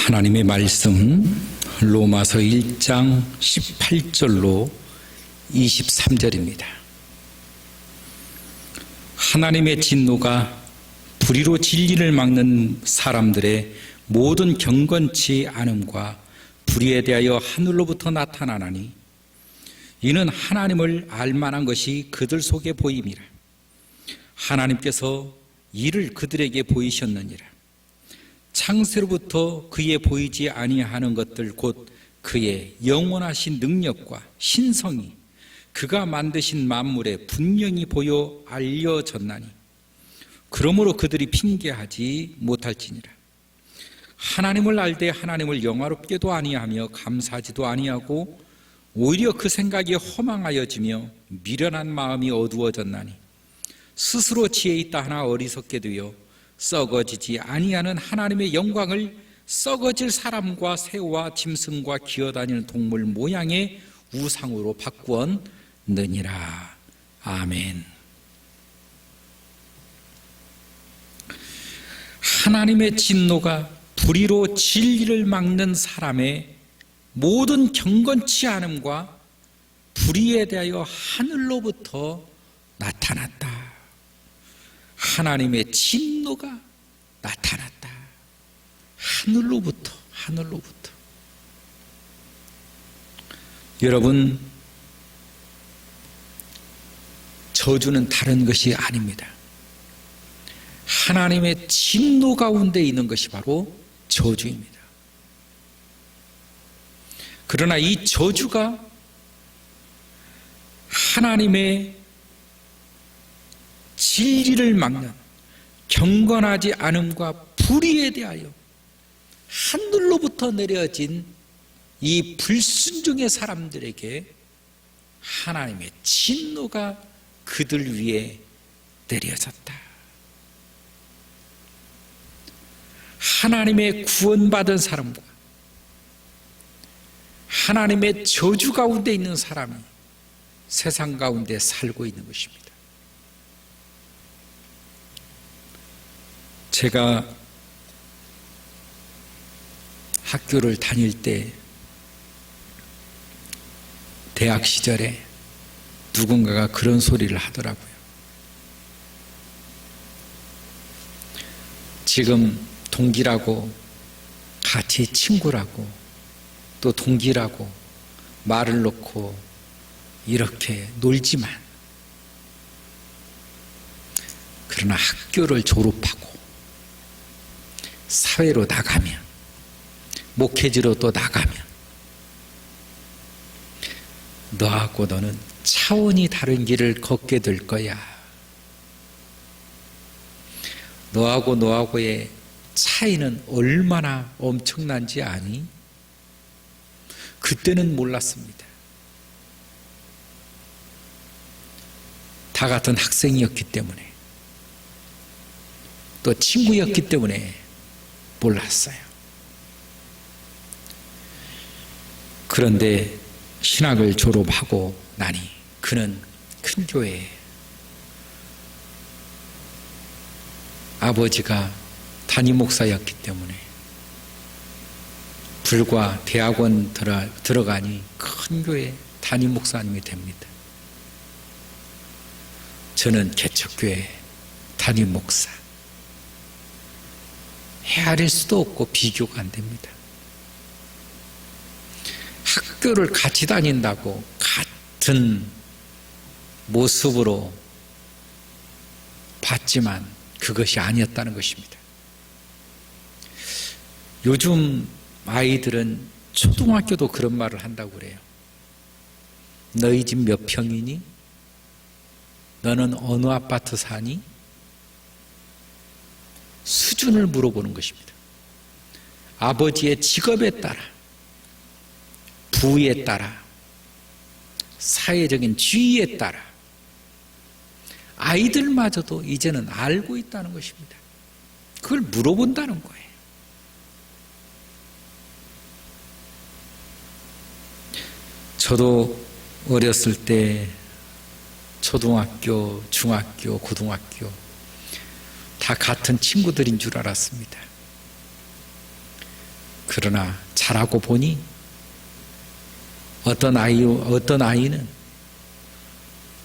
하나님의 말씀 로마서 1장 18절로 23절입니다. 하나님의 진노가 불의로 진리를 막는 사람들의 모든 경건치 않음과 불의에 대하여 하늘로부터 나타나나니 이는 하나님을 알만한 것이 그들 속에 보임이라. 하나님께서 이를 그들에게 보이셨느니라. 창세로부터 그의 보이지 아니하는 것들 곧 그의 영원하신 능력과 신성이 그가 만드신 만물에 분명히 보여 알려졌나니 그러므로 그들이 핑계하지 못할지니라. 하나님을 알되 하나님을 영화롭게도 아니하며 감사하지도 아니하고 오히려 그 생각이 허망하여지며 미련한 마음이 어두워졌나니 스스로 지혜 있다 하나 어리석게 되어 썩어지지 아니하는 하나님의 영광을 썩어질 사람과 새와 짐승과 기어다니는 동물 모양의 우상으로 바꾸었느니라. 아멘. 하나님의 진노가 불의로 진리를 막는 사람의 모든 경건치 않음과 불의에 대하여 하늘로부터 나타났다. 하나님의 진노가 나타났다. 하늘로부터. 여러분, 저주는 다른 것이 아닙니다. 하나님의 진노 가운데 있는 것이 바로 저주입니다. 그러나 이 저주가 하나님의 진리를 막는 경건하지 않음과 불의에 대하여 하늘로부터 내려진 이 불순종의 사람들에게 하나님의 진노가 그들 위에 내려졌다. 하나님의 구원받은 사람과 하나님의 저주 가운데 있는 사람이 세상 가운데 살고 있는 것입니다. 제가 학교를 다닐 때 대학 시절에 누군가가 그런 소리를 하더라고요. 지금 동기라고 같이 친구라고 또 동기라고 말을 놓고 이렇게 놀지만 그러나 학교를 졸업하고 사회로 나가면 목회지로 또 나가면 너하고 너는 차원이 다른 길을 걷게 될 거야. 너하고의 차이는 얼마나 엄청난지 아니? 그때는 몰랐습니다. 다 같은 학생이었기 때문에 또 친구였기 때문에 몰랐어요. 그런데 신학을 졸업하고 나니 그는 큰 교회에 아버지가 담임 목사였기 때문에 불과 대학원 들어가니 큰 교회 담임 목사님이 됩니다. 저는 개척교회 담임 목사. 헤아릴 수도 없고 비교가 안 됩니다. 학교를 같이 다닌다고 같은 모습으로 봤지만 그것이 아니었다는 것입니다. 요즘 아이들은 초등학교도 그런 말을 한다고 그래요. 너희 집 몇 평이니? 너는 어느 아파트 사니? 수준을 물어보는 것입니다. 아버지의 직업에 따라, 부에 따라, 사회적인 지위에 따라 아이들마저도 이제는 알고 있다는 것입니다. 그걸 물어본다는 거예요. 저도 어렸을 때 초등학교, 중학교, 고등학교 다 같은 친구들인 줄 알았습니다. 그러나 자라고 보니 어떤 아이는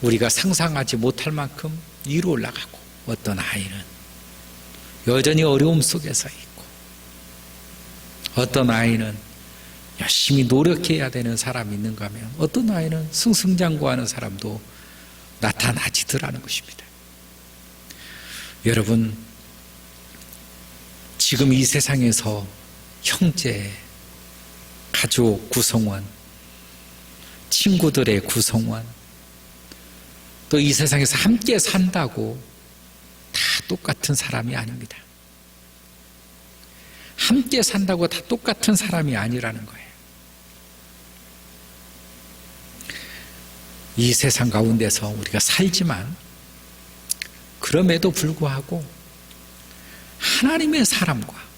우리가 상상하지 못할 만큼 위로 올라가고, 어떤 아이는 여전히 어려움 속에서 있고, 어떤 아이는 열심히 노력해야 되는 사람이 있는가 하면 어떤 아이는 승승장구하는 사람도 나타나지더라는 것입니다. 여러분, 지금 이 세상에서 형제, 가족 구성원, 친구들의 구성원, 또 이 세상에서 함께 산다고 다 똑같은 사람이 아닙니다. 함께 산다고 다 똑같은 사람이 아니라는 거예요. 이 세상 가운데서 우리가 살지만 그럼에도 불구하고 하나님의 사람과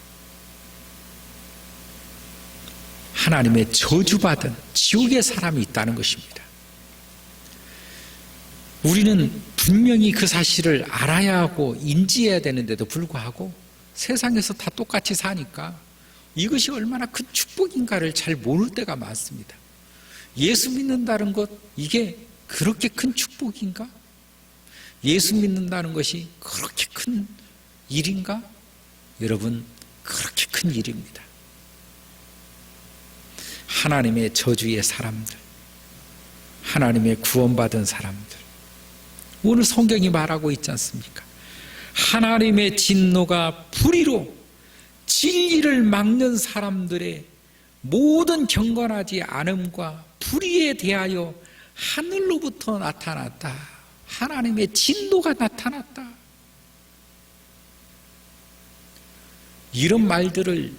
하나님의 저주받은 지옥의 사람이 있다는 것입니다. 우리는 분명히 그 사실을 알아야 하고 인지해야 되는데도 불구하고 세상에서 다 똑같이 사니까 이것이 얼마나 큰 축복인가를 잘 모를 때가 많습니다. 예수 믿는다는 것, 이게 그렇게 큰 축복인가? 예수 믿는다는 것이 그렇게 큰 일인가? 여러분, 그렇게 큰 일입니다. 하나님의 저주의 사람들, 하나님의 구원받은 사람들, 오늘 성경이 말하고 있지 않습니까? 하나님의 진노가 불의로 진리를 막는 사람들의 모든 경건하지 않음과 불의에 대하여 하늘로부터 나타났다. 하나님의 진노가 나타났다. 이런 말들을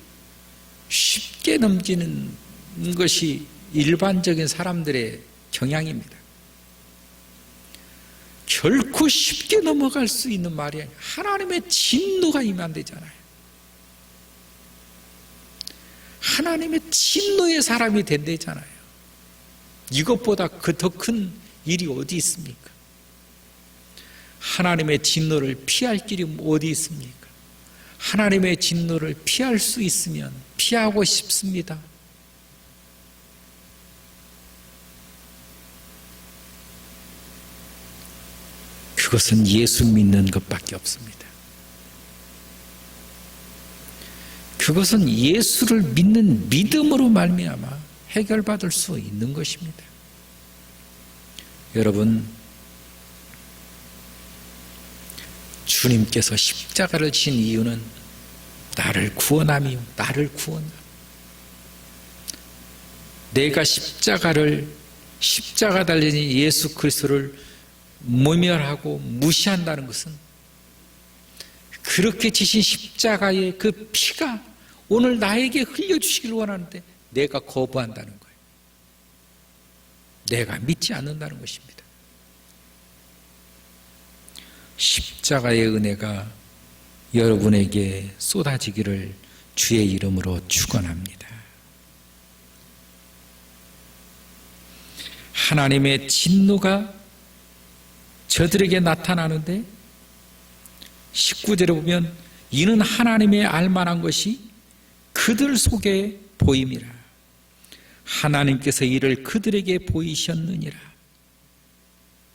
쉽게 넘기는 것이 일반적인 사람들의 경향입니다. 결코 쉽게 넘어갈 수 있는 말이 아니에요. 하나님의 진노가 임한대잖아요. 하나님의 진노의 사람이 된대잖아요. 이것보다 더 큰 일이 어디 있습니까? 하나님의 진노를 피할 길이 어디 있습니까? 하나님의 진노를 피할 수 있으면 피하고 싶습니다. 그것은 예수 믿는 것밖에 없습니다. 그것은 예수를 믿는 믿음으로 말미암아 해결받을 수 있는 것입니다. 여러분, 주님께서 십자가를 진 이유는 나를 구원함이요, 나를 구원함. 내가 십자가 달린 예수 그리스도를 모멸하고 무시한다는 것은 그렇게 지신 십자가의 그 피가 오늘 나에게 흘려주시길 원하는데 내가 거부한다는 거예요. 내가 믿지 않는다는 것입니다. 십자가의 은혜가 여러분에게 쏟아지기를 주의 이름으로 축원합니다. 하나님의 진노가 저들에게 나타나는데 19절에 보면 이는 하나님의 알만한 것이 그들 속에 보임이라. 하나님께서 이를 그들에게 보이셨느니라.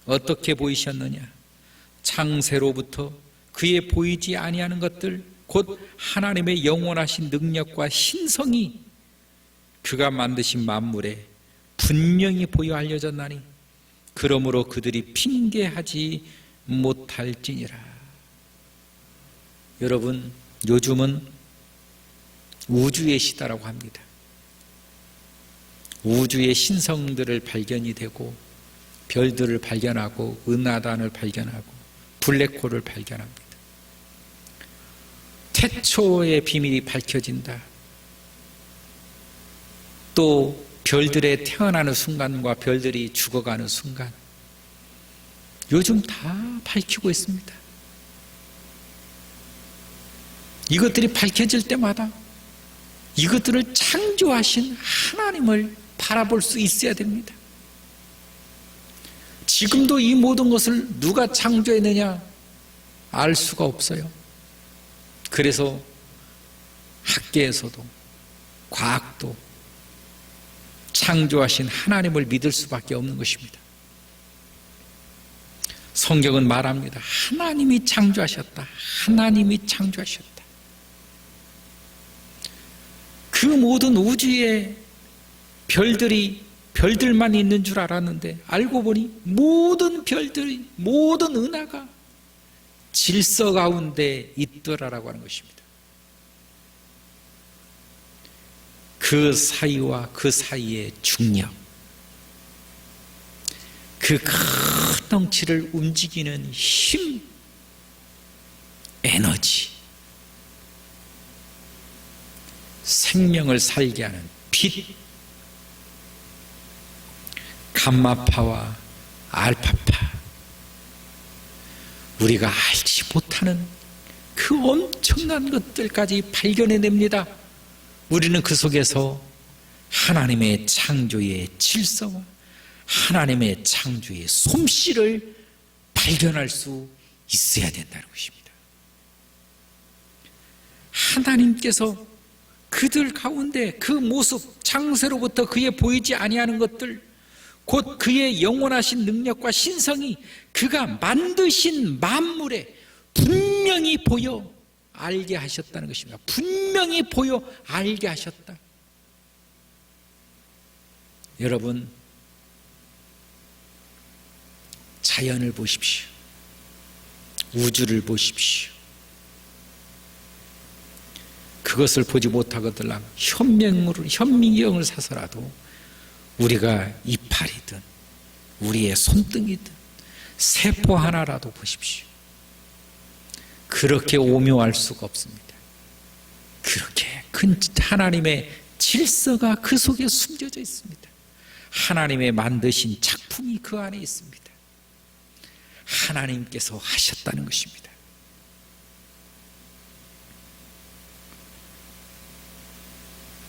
어떻게 보이셨느냐? 창세로부터 그의 보이지 아니하는 것들 곧 하나님의 영원하신 능력과 신성이 그가 만드신 만물에 분명히 보여 알려졌나니 그러므로 그들이 핑계하지 못할지니라. 여러분, 요즘은 우주의 시대라고 합니다. 우주의 신성들을 발견이 되고 별들을 발견하고 은하단을 발견하고 블랙홀을 발견합니다. 태초의 비밀이 밝혀진다. 또 별들의 태어나는 순간과 별들이 죽어가는 순간, 요즘 다 밝히고 있습니다. 이것들이 밝혀질 때마다 이것들을 창조하신 하나님을 바라볼 수 있어야 됩니다. 지금도 이 모든 것을 누가 창조했느냐 알 수가 없어요. 그래서 학계에서도 과학도 창조하신 하나님을 믿을 수밖에 없는 것입니다. 성경은 말합니다. 하나님이 창조하셨다. 하나님이 창조하셨다. 그 모든 우주에 별들만 있는 줄 알았는데 알고 보니 모든 별들이, 모든 은하가 질서 가운데 있더라라고 하는 것입니다. 그 사이와 그 사이의 중력, 그 큰 덩치를 움직이는 힘, 에너지, 생명을 살게 하는 빛, 감마파와 알파파, 우리가 알지 못하는 그 엄청난 것들까지 발견해냅니다. 우리는 그 속에서 하나님의 창조의 질서와 하나님의 창조의 솜씨를 발견할 수 있어야 된다는 것입니다. 하나님께서 그들 가운데 그 모습, 창세로부터 그의 보이지 아니하는 것들, 곧 그의 영원하신 능력과 신성이 그가 만드신 만물에 분명히 보여 알게 하셨다는 것입니다. 분명히 보여 알게 하셨다. 여러분, 자연을 보십시오. 우주를 보십시오. 그것을 보지 못하거들랑 현미경을 사서라도 우리가 이파리든 우리의 손등이든 세포 하나라도 보십시오. 그렇게 오묘할 수가 없습니다. 그렇게 큰 하나님의 질서가 그 속에 숨겨져 있습니다. 하나님의 만드신 작품이 그 안에 있습니다. 하나님께서 하셨다는 것입니다.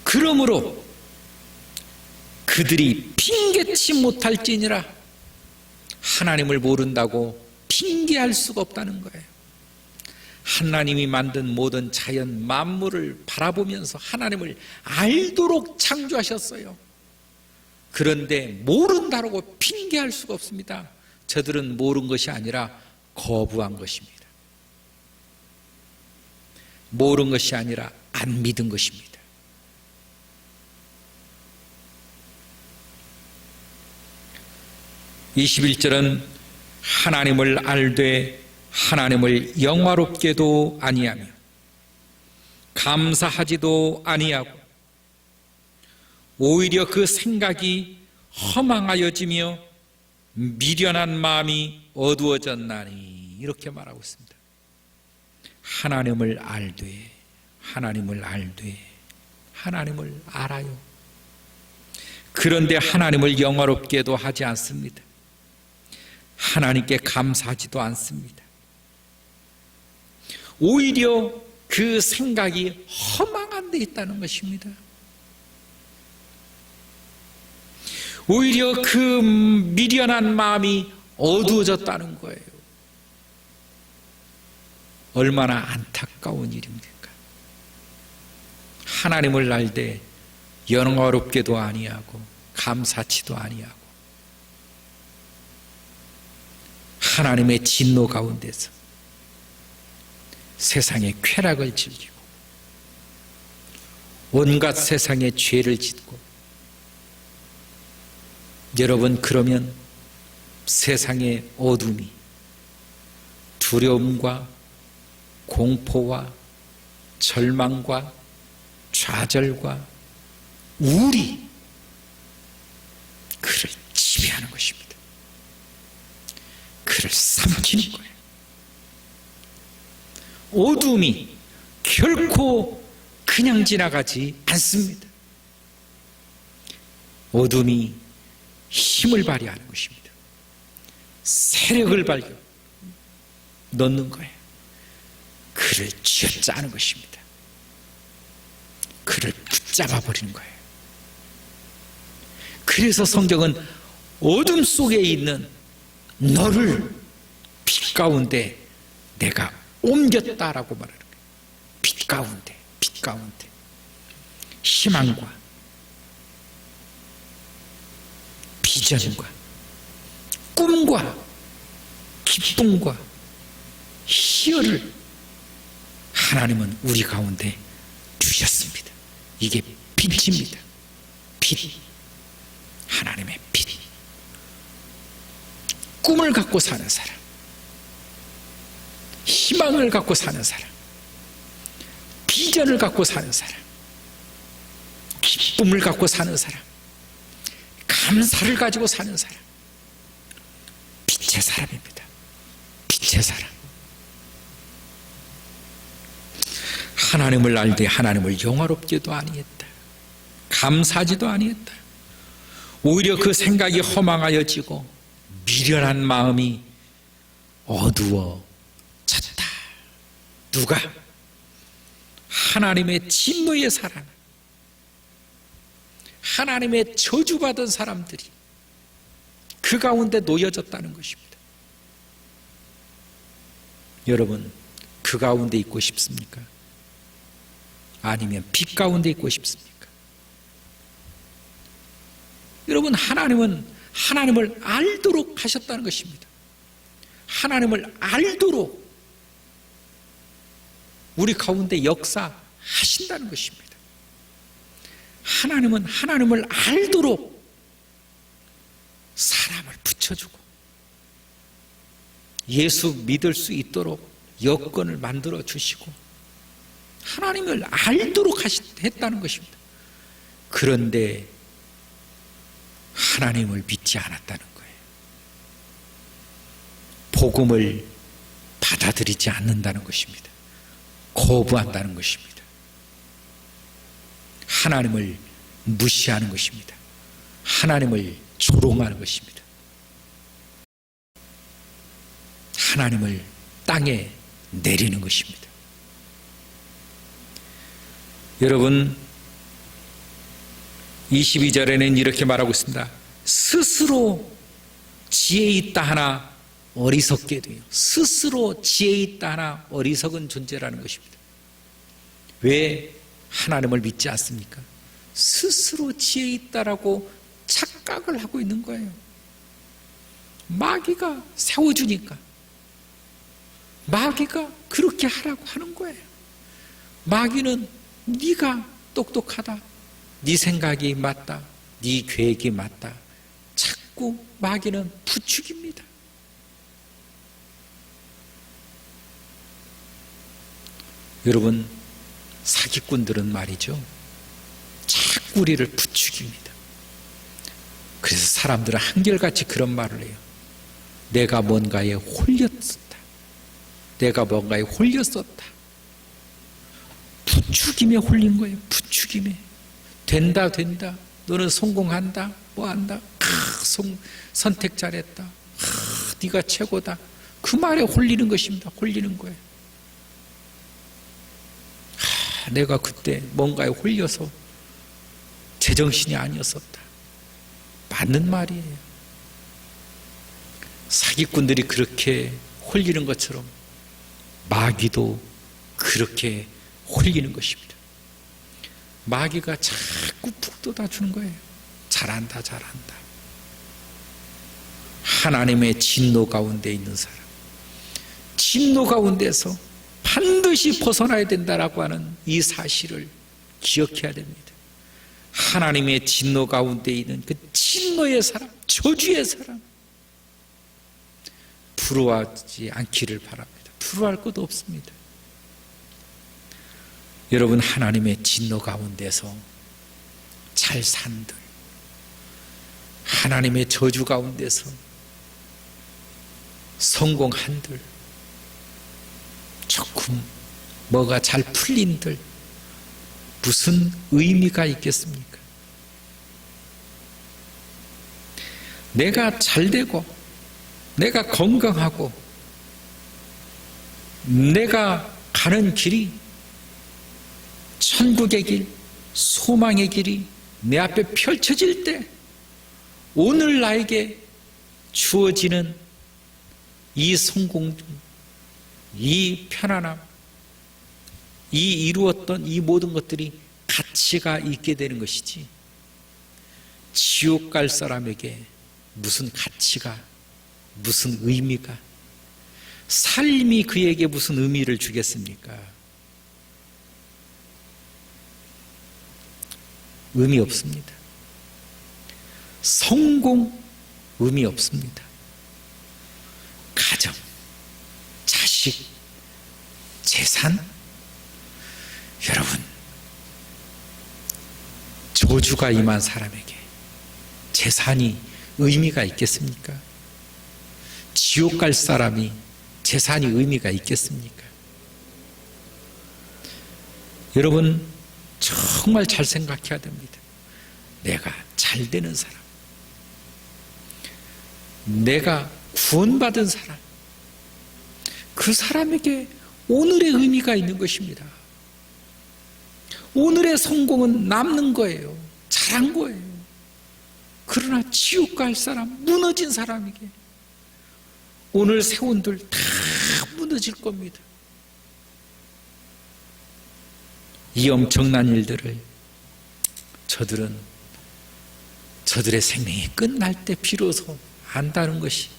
그러므로 그들이 핑계치 못할지니라, 하나님을 모른다고 핑계할 수가 없다는 거예요. 하나님이 만든 모든 자연 만물을 바라보면서 하나님을 알도록 창조하셨어요. 그런데 모른다고 핑계할 수가 없습니다. 저들은 모른 것이 아니라 거부한 것입니다. 모른 것이 아니라 안 믿은 것입니다. (21절은) 하나님을 알되 하나님을 영화롭게도 아니하며 감사하지도 아니하고 오히려 그 생각이 허망하여지며 미련한 마음이 어두워졌나니, 이렇게 말하고 있습니다. 하나님을 알되, 하나님을 알되, 하나님을 알아요. 그런데 하나님을 영화롭게도 하지 않습니다. 하나님께 감사하지도 않습니다. 오히려 그 생각이 허망한 데 있다는 것입니다. 오히려 그 미련한 마음이 어두워졌다는 거예요. 얼마나 안타까운 일입니까? 하나님을 알되 영화롭게도 아니하고 감사치도 아니하고 하나님의 진노 가운데서 세상의 쾌락을 즐기고 온갖 세상의 죄를 짓고, 여러분, 그러면 세상의 어둠이 두려움과 공포와 절망과 좌절과 우울이 그를 지배하는 것입니다. 그를 삼키는 거예요. 어둠이 결코 그냥 지나가지 않습니다. 어둠이 힘을 발휘하는 것입니다. 세력을 넣는 거예요. 그를 쥐어짜는 것입니다. 그를 붙잡아 버리는 거예요. 그래서 성경은 어둠 속에 있는 너를 빛 가운데 내가 옮겼다라고 말하는 거예요. 빛 가운데, 빛 가운데. 희망과 비전과 꿈과 기쁨과 희열을 하나님은 우리 가운데 주셨습니다. 이게 빛입니다. 빛. 하나님의 빛. 꿈을 갖고 사는 사람, 희망을 갖고 사는 사람, 비전을 갖고 사는 사람, 기쁨을 갖고 사는 사람, 감사를 가지고 사는 사람, 빛의 사람입니다. 빛의 사람. 하나님을 알되 하나님을 영화롭게도 아니했다. 감사하지도 아니했다. 오히려 그 생각이 허망하여지고 미련한 마음이 어두워졌다. 누가? 하나님의 진노에 살아나 하나님의 저주받은 사람들이 그 가운데 놓여졌다는 것입니다. 여러분, 그 가운데 있고 싶습니까? 아니면 빛 가운데 있고 싶습니까? 여러분, 하나님은 하나님을 알도록 하셨다는 것입니다. 하나님을 알도록 우리 가운데 역사하신다는 것입니다. 하나님은 하나님을 알도록 사람을 붙여주고 예수 믿을 수 있도록 여건을 만들어 주시고 하나님을 알도록 했다는 것입니다. 그런데 하나님을 믿지 않았다는 거예요. 복음을 받아들이지 않는다는 것입니다. 거부한다는 것입니다. 하나님을 무시하는 것입니다. 하나님을 조롱하는 것입니다. 하나님을 땅에 내리는 것입니다. 여러분, 22절에는 이렇게 말하고 있습니다. 스스로 지혜 있다 하나 어리석게 돼요. 스스로 지혜 있다 하나 어리석은 존재라는 것입니다. 왜 하나님을 믿지 않습니까? 스스로 지혜 있다라고 착각을 하고 있는 거예요. 마귀가 세워주니까, 마귀가 그렇게 하라고 하는 거예요. 마귀는 네가 똑똑하다, 네 생각이 맞다, 네 계획이 맞다, 자꾸 마귀는 부추깁니다. 여러분, 사기꾼들은 말이죠, 자꾸 우리를 부추깁니다. 그래서 사람들은 한결같이 그런 말을 해요. 내가 뭔가에 홀렸었다, 내가 뭔가에 홀렸었다. 부추김에 홀린 거예요. 부추김에. 된다, 너는 성공한다, 뭐한다, 선택 잘했다, 네가 최고다, 그 말에 홀리는 것입니다. 홀리는 거예요. 내가 그때 뭔가에 홀려서 제정신이 아니었었다. 맞는 말이에요. 사기꾼들이 그렇게 홀리는 것처럼 마귀도 그렇게 홀리는 것입니다. 마귀가 자꾸 푹 돋아주는 거예요. 잘한다. 하나님의 진노 가운데 있는 사람, 진노 가운데서 반드시 벗어나야 된다라고 하는 이 사실을 기억해야 됩니다. 하나님의 진노 가운데 있는 그 진노의 사람, 저주의 사람, 부러워하지 않기를 바랍니다. 부러워할 것도 없습니다. 여러분, 하나님의 진노 가운데서 잘 산들, 하나님의 저주 가운데서 성공한들, 조금 뭐가 잘 풀린들 무슨 의미가 있겠습니까? 내가 잘되고 내가 건강하고 내가 가는 길이 천국의 길, 소망의 길이 내 앞에 펼쳐질 때 오늘 나에게 주어지는 이 성공, 이 편안함, 이 이루었던 이 모든 것들이 가치가 있게 되는 것이지, 지옥 갈 사람에게 무슨 가치가, 무슨 의미가, 삶이 그에게 무슨 의미를 주겠습니까? 의미 없습니다. 성공 의미 없습니다. 가정, 자식, 재산, 여러분, 저주가 임한 사람에게 재산이 의미가 있겠습니까? 지옥 갈 사람이 재산이 의미가 있겠습니까? 여러분, 정말 잘 생각해야 됩니다. 내가 잘 되는 사람, 내가 구원받은 사람, 그 사람에게 오늘의 의미가 있는 것입니다. 오늘의 성공은 남는 거예요. 잘한 거예요. 그러나 지옥 갈 사람, 무너진 사람에게 오늘 세운들 다 무너질 겁니다. 이 엄청난 일들을 저들의 생명이 끝날 때 비로소 안다는 것이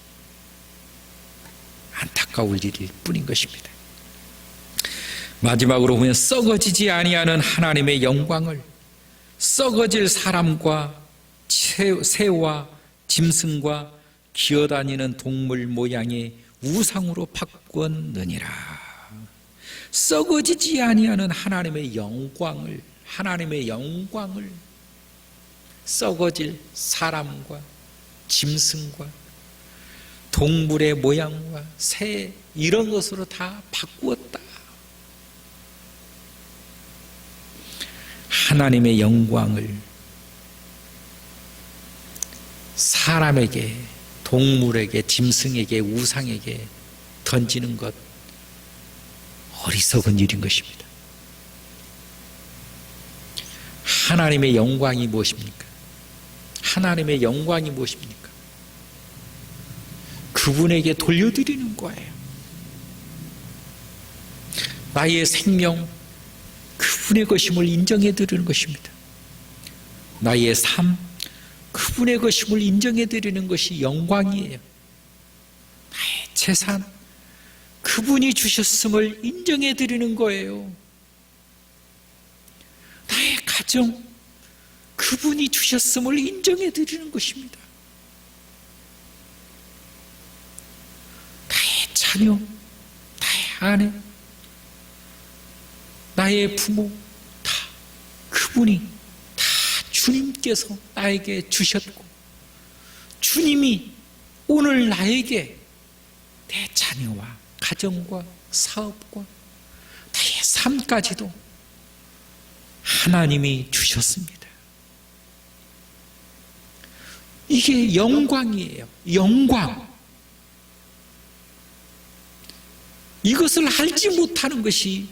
안타까울 일일 뿐인 것입니다. 마지막으로 보면 썩어지지 아니하는 하나님의 영광을 썩어질 사람과 새와 짐승과 기어다니는 동물 모양의 우상으로 바꾸었느니라. 썩어지지 아니하는 하나님의 영광을 썩어질 사람과 짐승과 동물의 모양과 새, 이런 것으로 다 바꾸었다. 하나님의 영광을 사람에게, 동물에게, 짐승에게, 우상에게 던지는 것, 어리석은 일인 것입니다. 하나님의 영광이 무엇입니까? 하나님의 영광이 무엇입니까? 그분에게 돌려드리는 거예요. 나의 생명, 그분의 것임을 인정해 드리는 것입니다. 나의 삶, 그분의 것임을 인정해 드리는 것이 영광이에요. 나의 재산, 그분이 주셨음을 인정해 드리는 거예요. 나의 가정, 그분이 주셨음을 인정해 드리는 것입니다. 나의 자녀, 나의 아내, 나의 부모, 다 그분이 다 주님께서 나에게 주셨고, 주님이 오늘 나에게 내 자녀와 가정과 사업과 나의 삶까지도 하나님이 주셨습니다. 이게 영광이에요. 영광. 이것을 알지 못하는 것이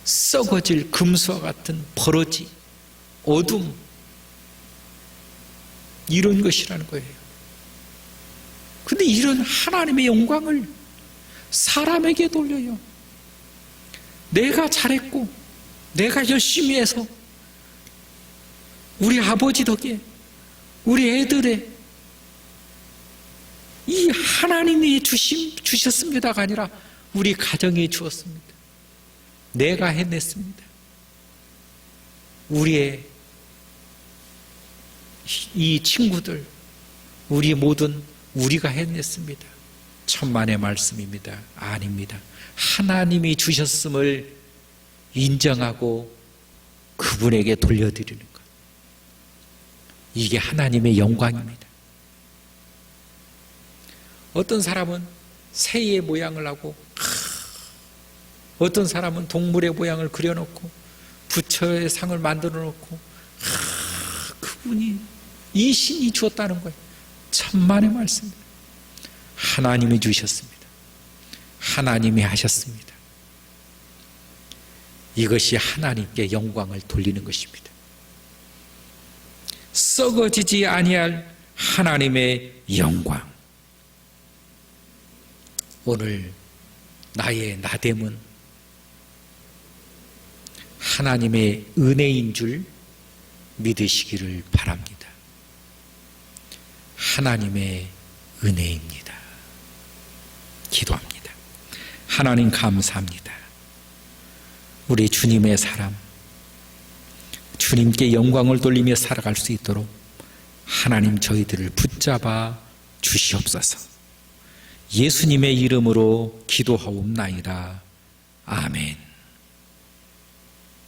썩어질 금수와 같은 버러지, 어둠, 이런 것이라는 거예요. 근데 이런 하나님의 영광을 사람에게 돌려요. 내가 잘했고, 내가 열심히 해서 우리 아버지 덕에, 우리 애들의 이 하나님이 주셨습니다가 아니라 우리 가정이 주었습니다. 내가 해냈습니다. 우리의 이 친구들, 우리 모든 우리가 해냈습니다. 천만의 말씀입니다. 아닙니다. 하나님이 주셨음을 인정하고 그분에게 돌려드리는 것, 이게 하나님의 영광입니다. 어떤 사람은 새의 모양을 하고, 어떤 사람은 동물의 모양을 그려놓고 부처의 상을 만들어 놓고, 그분이, 이 신이 주었다는 거예요. 천만의 말씀입니다. 하나님이 주셨습니다. 하나님이 하셨습니다. 이것이 하나님께 영광을 돌리는 것입니다. 썩어지지 아니할 하나님의 영광. 오늘 나의 나됨은 하나님의 은혜인 줄 믿으시기를 바랍니다. 하나님의 은혜입니다. 기도합니다. 하나님 감사합니다. 우리 주님의 사람, 주님께 영광을 돌리며 살아갈 수 있도록 하나님 저희들을 붙잡아 주시옵소서. 예수님의 이름으로 기도하옵나이다. 아멘.